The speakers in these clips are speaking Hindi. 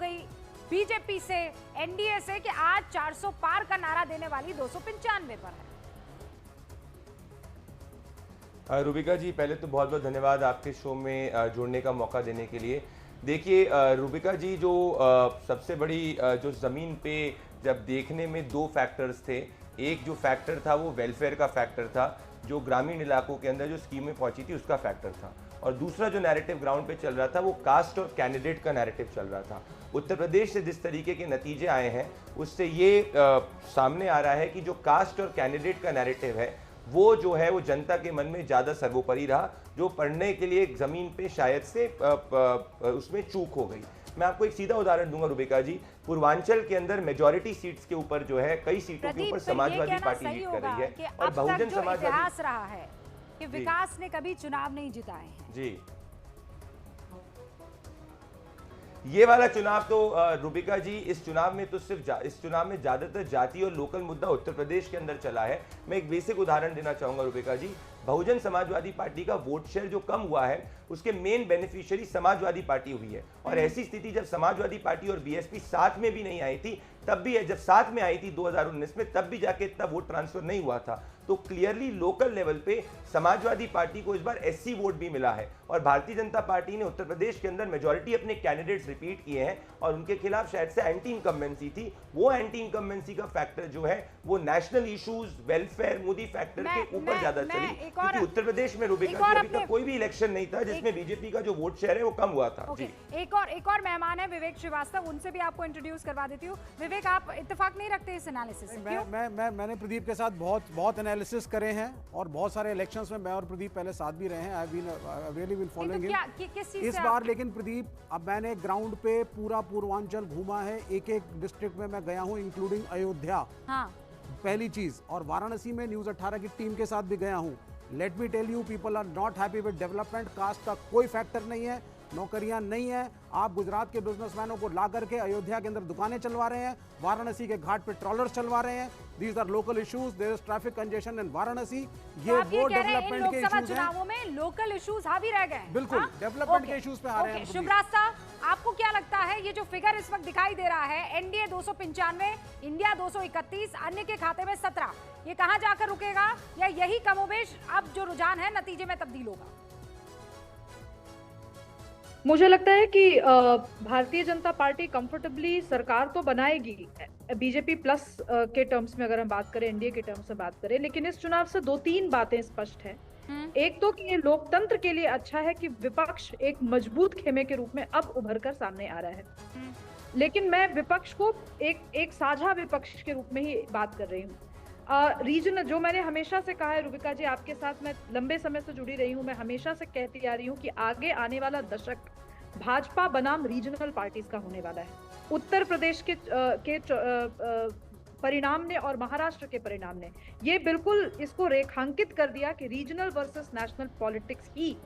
गई बीजेपी से, एनडीए से, कि आज 400 पार का नारा देने वाली 295 पर है। रूबिका जी, पहले तो बहुत बहुत धन्यवाद आपके शो में जुड़ने का मौका देने के लिए। देखिए रूबिका जी, जो सबसे बड़ी जो ज़मीन पे जब देखने में दो फैक्टर्स थे, एक जो फैक्टर था वो वेलफेयर का फैक्टर था, जो ग्रामीण इलाकों के अंदर जो स्कीमें पहुंची थी उसका फैक्टर था, और दूसरा जो नैरेटिव ग्राउंड पे चल रहा था वो कास्ट और कैंडिडेट का नैरेटिव चल रहा था। उत्तर प्रदेश से जिस तरीके के नतीजे आए हैं उससे ये सामने आ रहा है कि जो कास्ट और कैंडिडेट का नैरेटिव है वो जो है वो जनता के मन में ज़्यादा सर्वोपरि रहा, जो पढ़ने के लिए ज़मीन पे शायद से उसमें चूक हो गई। मैं आपको एक सीधा उदाहरण दूंगा रूबिका जी, पूर्वांचल के अंदर मेजॉरिटी सीट्स के ऊपर जो है कई सीटों के ऊपर समाजवादी पार्टी लीड कर रही है, और बहुजन समाजवादी इतिहास रहा है कि विकास ने कभी चुनाव नहीं जिताए हैं। जी, ये वाला चुनाव तो रूबिका जी, इस चुनाव में तो इस चुनाव में ज्यादातर जाति और लोकल मुद्दा उत्तर प्रदेश के अंदर चला है। मैं एक बेसिक उदाहरण देना चाहूंगा रूबिका जी, बहुजन समाजवादी पार्टी का वोट शेयर जो कम हुआ है उसके मेन बेनिफिशियरी समाजवादी पार्टी हुई है, और ऐसी स्थिति जब समाजवादी पार्टी और बीएसपी साथ में भी नहीं आई थी तब भी है, जब साथ में आई थी 2019 में तब भी जाके इतना वोट ट्रांसफर नहीं हुआ था। तो क्लियरली लोकल लेवल पे समाजवादी पार्टी को इस बार एससी वोट भी मिला है, और भारतीय जनता पार्टी ने उत्तर प्रदेश के अंदर मेजॉरिटी अपने कैंडिडेट्स रिपीट किए हैं, और उनके खिलाफ शायद से एंटी इनकम्बेंसी थी। वो एंटी इनकम्बेंसी का फैक्टर जो है वो national issues, welfare, Modi factor के ऊपर ज्यादा चली, क्योंकि उत्तर प्रदेश में रूबिका अभी तक कोई भी इलेक्शन नहीं था जिसमें बीजेपी का जो वोट शेयर है वो कम हुआ था। जी, एक और मेहमान है विवेक श्रीवास्तव, उनसे भी आपको इंट्रोड्यूस करवा देती हूँ। विवेक, आप इत्तेफाक नहीं रखते इस एनालिसिस से? मैंने प्रदीप के साथ बहुत एनालिसिस करे हैं, और बहुत सारे इलेक्शंस में मैं और प्रदीप पहले साथ भी रहे हैं। I been really been following him इस बार। लेकिन प्रदीप, अब मैंने ग्राउंड पे पूरा पूर्वांचल घूमा है, एक एक डिस्ट्रिक्ट में मैं गया हूँ, इंक्लूडिंग अयोध्या। हाँ। पहली चीज, और वाराणसी में न्यूज 18 की टीम के साथ भी गया हूँ। Let me tell you, people are not happy with development. Caste का कोई फैक्टर नहीं है, नौकरियां नहीं है। आप गुजरात के बिजनेसमैनों को ला करके अयोध्या के अंदर दुकानें चलवा रहे हैं, वाराणसी के घाट पे ट्रॉलर्स चलवा रहे हैं। These are local issues, there is traffic congestion in Varanasi. ये वो डेवलपमेंट के इश्यूज हैं। चुनावों में लोकल इश्यूज हावी रह गए। बिल्कुल, डेवलपमेंट के इश्यूज पे आ रहे हैं। शुभ्रास्ता, आपको क्या लगता है ये जो फिगर इस वक्त दिखाई दे रहा है, एनडीए 295, इंडिया 231, अन्य के खाते में 17, ये कहां जाकर रुकेगा, या यही कमोबेश अब जो रुझान है नतीजे में तब्दील होगा? मुझे लगता है कि भारतीय जनता पार्टी कंफर्टेबली सरकार तो बनाएगी बीजेपी प्लस के टर्म्स में, अगर हम बात करें, एनडीए के टर्म्स में बात करें। लेकिन इस चुनाव से दो तीन बातें स्पष्ट हैं। एक तो कि ये लोकतंत्र के लिए अच्छा है कि विपक्ष एक मजबूत खेमे के रूप में अब उभर कर सामने आ रहा है। लेकिन मैं विपक्ष को एक साझा विपक्ष के रूप में ही बात कर रही हूँ। रीजन, जो मैंने हमेशा से कहा है रूबिका जी, आपके साथ मैं लंबे समय से जुड़ी रही हूँ, मैं हमेशा से कहती आ रही हूँ कि आगे आने वाला दशक भाजपा बनाम रीजनल पार्टीज का होने वाला है। उत्तर प्रदेश के परिणाम ने और महाराष्ट्र के परिणाम ने ये बिल्कुल इसको रेखांकित कर दिया कि रीजनल वर्सेस नेशनल पॉलिटिक्स ही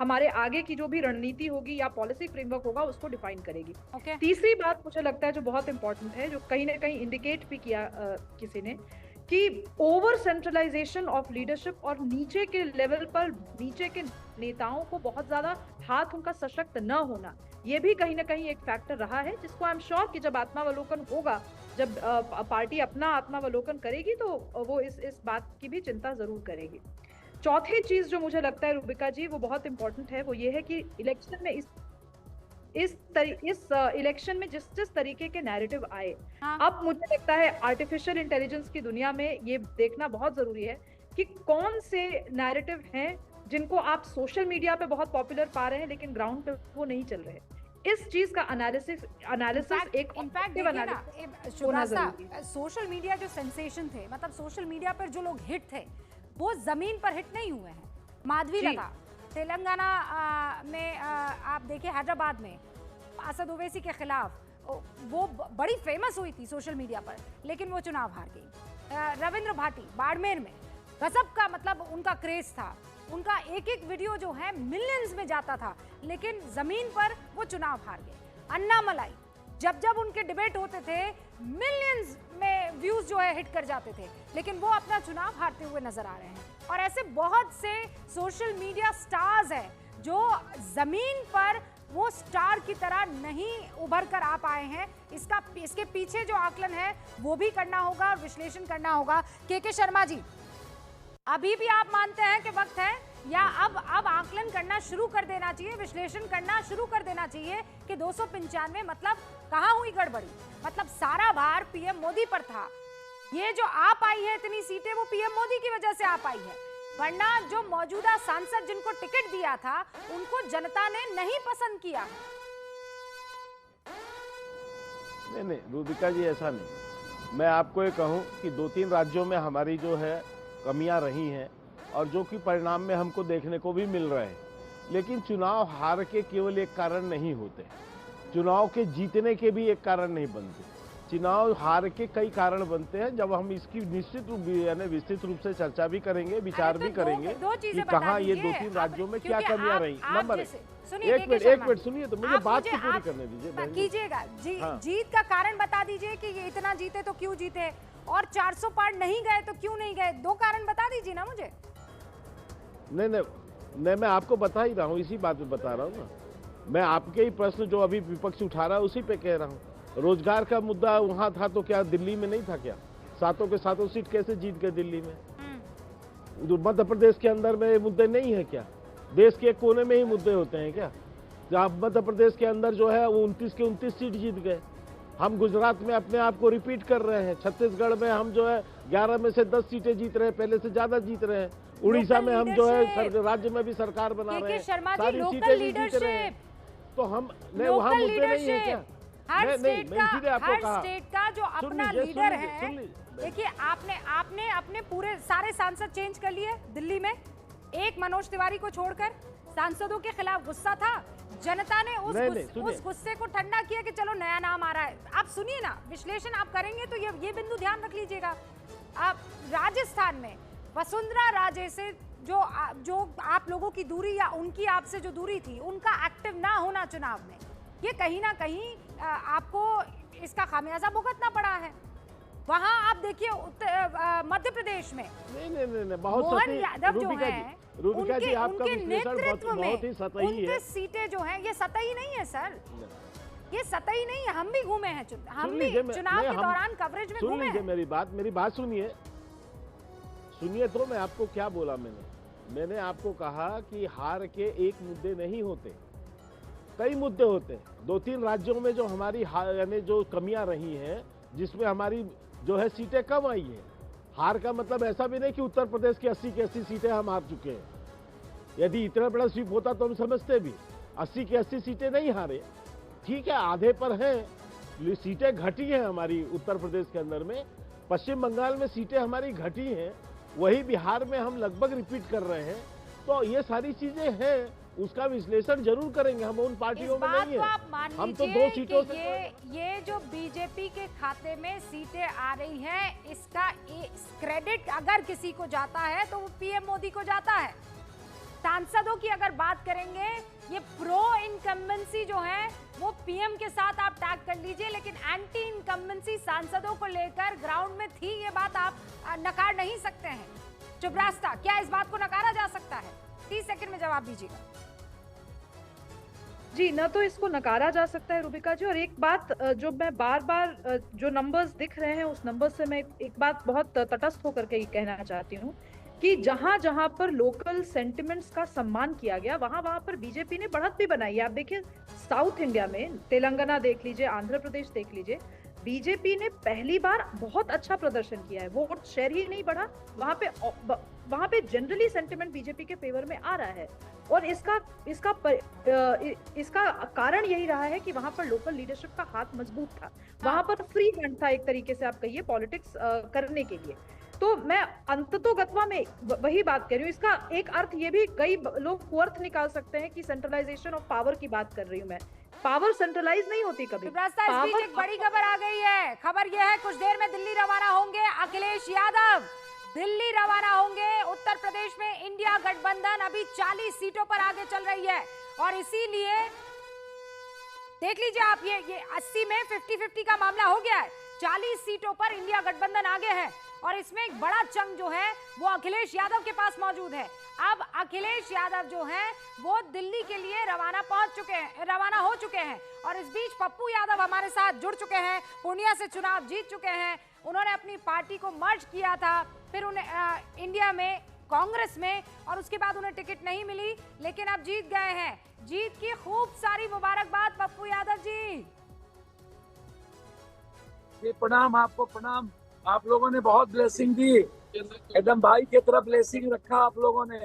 हमारे आगे की जो भी रणनीति होगी या पॉलिसी फ्रेमवर्क होगा उसको डिफाइन करेगी। तीसरी बात मुझे लगता है जो बहुत इंपॉर्टेंट है, जो कहीं ना कहीं इंडिकेट भी किया किसी ने, कि ओवर सेंट्रलाइजेशन ऑफ लीडरशिप और नीचे के लेवल पर नीचे के नेताओं को बहुत ज्यादा हाथ उनका सशक्त न होना, ये भी कहीं ना कहीं एक फैक्टर रहा है, जिसको आई एम श्योर कि जब आत्मावलोकन होगा, जब पार्टी अपना आत्मावलोकन करेगी तो वो इस बात की भी चिंता जरूर करेगी। चौथी चीज जो मुझे लगता है रूबिका जी वो बहुत इंपॉर्टेंट है, वो ये है कि इलेक्शन में इस इलेक्शन में जिस तरीके के नैरेटिव आए, अब मुझे लगता है आर्टिफिशियल इंटेलिजेंस की दुनिया में ये देखना बहुत जरूरी है कि कौन से नैरेटिव हैं जिनको आप सोशल मीडिया पे बहुत पॉपुलर पा रहे हैं लेकिन ग्राउंड पे वो नहीं चल रहे। इस चीज का एनालिसिस एक ऑब्जेक्टिव एनालिसिस होना जरूरी है। सोशल मीडिया जो सेंसेशन थे, मतलब सोशल मीडिया पर जो लोग हिट थे वो जमीन पर हिट नहीं हुए हैं। माधवी लता तेलंगाना में आप देखिए, हैदराबाद में असद ओवैसी के खिलाफ वो बड़ी फेमस हुई थी सोशल मीडिया पर, लेकिन वो चुनाव हार गई। रविंद्र भाटी बाड़मेर में गजब का, मतलब उनका क्रेज था, उनका एक एक वीडियो जो है मिलियंस में जाता था, लेकिन जमीन पर वो चुनाव हार गए। अन्नामलाई, जब उनके डिबेट होते थे मिलियंस में व्यूज जो है हिट कर जाते थे, लेकिन वो अपना चुनाव हारते हुए नजर आ रहे हैं। और ऐसे बहुत से सोशल मीडिया स्टार्स हैं जो जमीन पर वो स्टार की तरह नहीं उभर कर आ पाए हैं। इसके पीछे जो आकलन है वो भी करना होगा और विश्लेषण करना होगा। के शर्मा जी, अभी भी आप मानते हैं कि वक्त है, या अब आकलन करना शुरू कर देना चाहिए, विश्लेषण करना शुरू कर देना चाहिए कि 295 मतलब कहां हुई गड़बड़ी? मतलब सारा भार पीएम मोदी पर था। ये जो आप आई है इतनी सीटें, वो पीएम मोदी की वजह से आप आई है, वरना जो मौजूदा सांसद जिनको टिकट दिया था उनको जनता ने नहीं पसंद किया। नहीं रूबिका जी, ऐसा नहीं। मैं आपको ये कहूं कि 2-3 राज्यों में हमारी जो है कमियां रही हैं और जो कि परिणाम में हमको देखने को भी मिल रहे हैं, लेकिन चुनाव हार के केवल एक कारण नहीं होते, चुनाव के जीतने के भी एक कारण नहीं बनते। चुनाव हार के कई कारण बनते हैं। जब हम इसकी निश्चित रूप यानी विस्तृत रूप से चर्चा भी करेंगे, विचार भी करेंगे कि कहाँ ये 2-3 राज्यों में क्या कमियां रही। नंबर एक मिनट सुनिए तो मुझे बात तो पूरी करने दीजिए। कीजिएगा जीत का कारण बता दीजिए कि ये इतना जीते तो क्यों जीते, और 400 पार नहीं गए तो क्यों नहीं गए, 2 कारण बता दीजिए ना मुझे। नहीं मैं आपको बता ही रहा हूँ, इसी बात पे बता रहा हूँ ना। मैं आपके ही प्रश्न जो अभी विपक्ष उठा रहा है उसी पे कह रहा हूँ। रोजगार का मुद्दा वहां था तो क्या दिल्ली में नहीं था क्या? 7 के 7 सीट कैसे जीत गए दिल्ली में? मध्य प्रदेश के अंदर में मुद्दे नहीं है क्या? देश के एक कोने में ही मुद्दे होते हैं क्या? जहाँ मध्य प्रदेश के अंदर जो है वो 29 के 29 सीट जीत गए। हम गुजरात में अपने आप को रिपीट कर रहे हैं। छत्तीसगढ़ में हम जो है 11 में से 10 सीटें जीत रहे हैं, पहले से ज्यादा जीत रहे हैं। उड़ीसा में हम जो है राज्य में भी सरकार बना रहे हैं, सारी सीटें भी जीत रहे हैं। तो हम नहीं, वहाँ मुद्दे नहीं है क्या? हर स्टेट का जो अपना लीडर है। देखिए आपने अपने पूरे सारे सांसद चेंज कर लिए दिल्ली में, एक मनोज तिवारी को छोड़कर। सांसदों के खिलाफ गुस्सा था, जनता ने उस गुस्से को ठंडा किया कि चलो नया नाम आ रहा है। आप सुनिए ना, विश्लेषण आप करेंगे तो ये बिंदु ध्यान रख लीजिएगा। आप राजस्थान में वसुंधरा राजे से जो आप लोगों की दूरी या उनकी आपसे जो दूरी थी, उनका एक्टिव ना होना चुनाव में, ये कहीं ना कहीं आपको इसका खामियाजा भुगतना पड़ा है। वहां आप देखिए मध्य प्रदेश में नहीं बहुत मोहन यादव जो है, उनके नेतृत्व में बहुत ही सतही है। 29 सीटें जो हैं, ये सतही नहीं है सर, ये सतही नहीं है। हम भी घूमे हैं, हम भी चुनाव के दौरान कवरेज में घूमे हैं। मेरी बात सुनिए तो मैं आपको क्या बोला। मैंने आपको कहा कि हार के एक मुद्दे नहीं होते, कई मुद्दे होते हैं। 2-3 राज्यों में जो हमारी यानी जो कमियां रही हैं, जिसमें हमारी जो है सीटें कम आई है। हार का मतलब ऐसा भी नहीं कि उत्तर प्रदेश की 80 की 80 सीटें हम हार चुके हैं। यदि इतना बड़ा स्वीप होता तो हम समझते भी। 80 की 80 सीटें नहीं हारे, ठीक है, आधे पर हैं, सीटें घटी हैं हमारी उत्तर प्रदेश के अंदर में। पश्चिम बंगाल में सीटें हमारी घटी हैं, वही बिहार में हम लगभग रिपीट कर रहे हैं। तो ये सारी चीजें हैं, उसका विश्लेषण जरूर करेंगे। हम उन पार्टियों में नहीं है, हम तो 2 सीटों से ये जो बीजेपी के खाते में सीटें आ रही हैं, इसका क्रेडिट अगर किसी को जाता है तो वो पीएम मोदी को जाता है। सांसदों की अगर बात करेंगे, ये प्रो इनकम्बेंसी जो है वो पीएम के साथ आप टैग कर लीजिए, लेकिन एंटी इनकम्बेंसी सांसदों को लेकर ग्राउंड में थी, ये बात आप नकार नहीं सकते हैं। चुप रास्ता, क्या इस बात को नकारा जा सकता है? 30 सेकंड में जवाब दीजिएगा। जी, न तो इसको नकारा जा सकता है रूबिका जी, और एक बात जो मैं बार जो नंबर्स दिख रहे हैं उस नंबर से मैं एक बात बहुत तटस्थ होकर के कहना चाहती हूँ कि जहां जहां पर लोकल सेंटिमेंट्स का सम्मान किया गया, वहां पर बीजेपी ने बढ़त भी बनाई है। आप देखिए साउथ इंडिया में तेलंगाना देख लीजिए, आंध्र प्रदेश देख लीजिए, बीजेपी ने पहली बार बहुत अच्छा प्रदर्शन किया है। वोट शेयर ही नहीं बढ़ा, वहां पे जनरली सेंटिमेंट बीजेपी के फेवर में आ रहा है। और इसका कारण यही रहा है कि वहां पर लोकल लीडरशिप का हाथ मजबूत था, वहां पर फ्री हैंड था एक तरीके से आप कहिए पॉलिटिक्स करने के लिए। तो मैं अंततोगत्वा में वही बात कर रही हूँ। इसका एक अर्थ ये भी कई लोग अर्थ निकाल सकते हैं कि सेंट्रलाइजेशन ऑफ पावर की बात कर रही हूँ मैं। पावर सेंट्रलाइज नहीं होती कभी। एक बड़ी खबर आ गई है। खबर यह है, कुछ देर में दिल्ली रवाना होंगे अखिलेश यादव। दिल्ली रवाना होंगे। उत्तर प्रदेश में इंडिया गठबंधन अभी 40 सीटों पर आगे चल रही है, और इसीलिए देख लीजिए आप, ये 80 में 50-50 का मामला हो गया है। 40 सीटों पर इंडिया गठबंधन आगे है। और इसमें एक बड़ा चंग जो है वो अखिलेश यादव के पास मौजूद है। अब अखिलेश यादव जो है वो दिल्ली के लिए रवाना हो चुके हैं और इस बीच पप्पू यादव हमारे साथ जुड़ चुके हैं। पूर्णिया से चुनाव जीत चुके हैं, उन्होंने अपनी पार्टी को मर्ज किया था, फिर उन्हें इंडिया में कांग्रेस में, और उसके बाद उन्हें टिकट नहीं मिली, लेकिन अब जीत गए हैं। जीत की खूब सारी मुबारकबाद पप्पू यादव जी। प्रणाम आपको, प्रणाम। आप लोगों ने बहुत ब्लेसिंग दी, एकदम भाई की तरफ ब्लेसिंग रखा आप लोगों ने,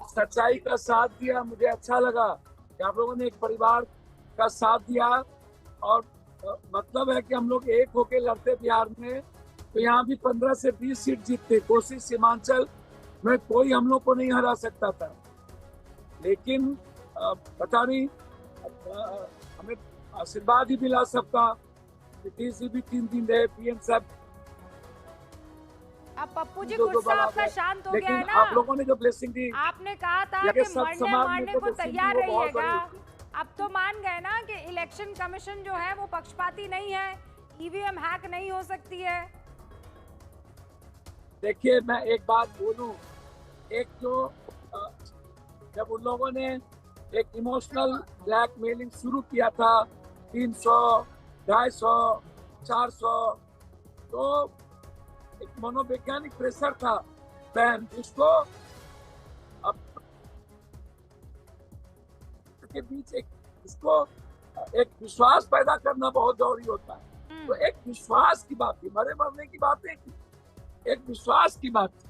सच्चाई का साथ दिया। मुझे अच्छा लगा कि आप लोगों ने एक परिवार का साथ दिया और मतलब है कि हम लोग एक होके लड़ते बिहार में तो यहाँ भी 15 से 20 सीट जीतते। कोसी सीमांचल में कोई हम लोग को नहीं हरा सकता था, लेकिन पता नहीं हमें आशीर्वाद ही मिला सबका। नीतीश जी भी 3 दिन रहे, पीएम साहब। अब पप्पू जी गुस्सा आपका शांत हो गया है ना? आप लोगों ने जो ब्लेसिंग दी, आपने कहा था कि मरने मारने को तैयार रहिएगा, अब तो मान गए ना कि इलेक्शन कमीशन जो है वो पक्षपाती नहीं है, ईवीएम हैक नहीं हो सकती है। देखिए मैं एक बात बोलूं, एक जो जब उन लोगों ने एक इमोशनल ब्लैकमेलिंग शुरू किया था 300, 250, 400, तो एक मनोवैज्ञानिक प्रेशर था बहन, उसको अब के बीच इसको एक विश्वास पैदा करना बहुत जरूरी होता है। तो एक विश्वास की बात थी, मरे मरने की बात नहीं थी, एक विश्वास की बात थी,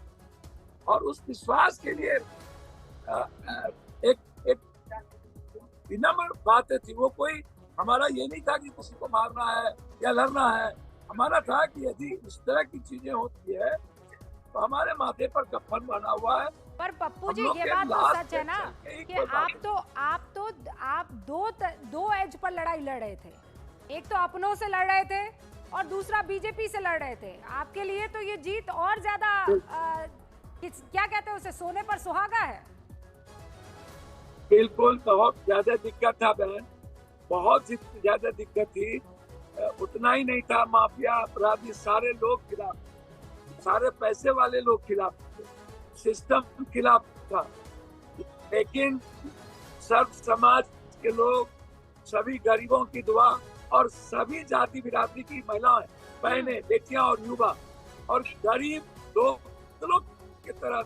और उस विश्वास के लिए एक विनम्र बातें थी। वो कोई हमारा ये नहीं था कि किसी को मारना है या लड़ना है, हमारा था कि यदि इस तरह की चीजें होती है तो हमारे माथे पर कफन बना हुआ है। पर पप्पू जी ये बात तो सच है ना कि आप दो एज पर लड़ाई लड़ रहे थे, एक तो अपनों से लड़ रहे थे और दूसरा बीजेपी से लड़ रहे थे। आपके लिए तो ये जीत और ज्यादा क्या कहते हैं उसे, सोने पर सुहागा है। बिल्कुल, बहुत ज्यादा दिक्कत था बहन, बहुत ज्यादा दिक्कत थी। उतना ही नहीं था, माफिया अपराधी सारे लोग खिलाफ, सारे पैसे वाले लोग खिलाफ, सिस्टम खिलाफ था। लेकिन सब समाज के लोग, सभी गरीबों की दुआ और सभी जाति बिरादरी की महिलाएं, बहनें, बेटियां और युवा और गरीब लोग की तरह।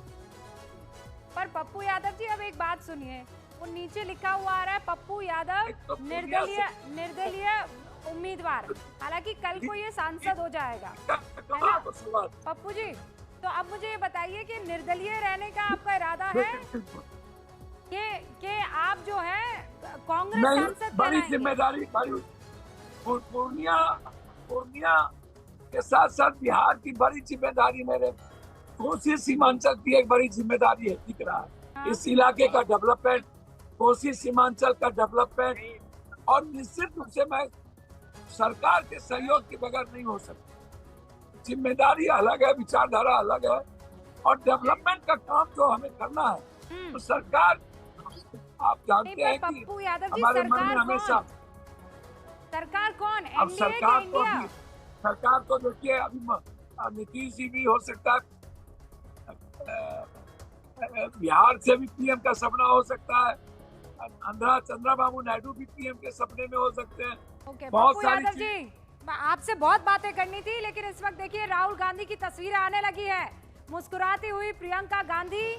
पर पप्पू यादव जी अब एक बात सुनिए, वो नीचे लिखा हुआ आ रहा है पप्पू यादव तो निर्दलीय उम्मीदवार, हालांकि कल को ये सांसद हो जाएगा। पप्पू जी तो अब मुझे ये बताइए कि निर्दलीय रहने का आपका इरादा है कि आप जो है कांग्रेस सांसद बड़ी जिम्मेदारी, पूर्णिया के साथ साथ बिहार की बड़ी जिम्मेदारी मेरे कोसी सीमांचल की एक बड़ी जिम्मेदारी है, दिख रहा है। हाँ। इस इलाके का डेवलपमेंट, कोसी सीमांचल का डेवलपमेंट, और निश्चित रूप से मैं सरकार के सहयोग के बगैर नहीं हो सकती। जिम्मेदारी अलग है, विचारधारा अलग है, और डेवलपमेंट का काम जो हमें करना है तो सरकार, आप जानते हैं कि हमारे मन में हमेशा सरकार कौन, अब सरकार तो देखिए अभी नीतीश जी भी हो सकता है, बिहार से भी पीएम का सपना हो सकता है, चंद्रबाबू नायडू भी पीएम के सपने में हो सकते हैं। बहुत सारी चीजें आपसे बहुत बातें करनी थी, लेकिन इस वक्त देखिए राहुल गांधी की तस्वीरें आने लगी है, मुस्कुराती हुई प्रियंका गांधी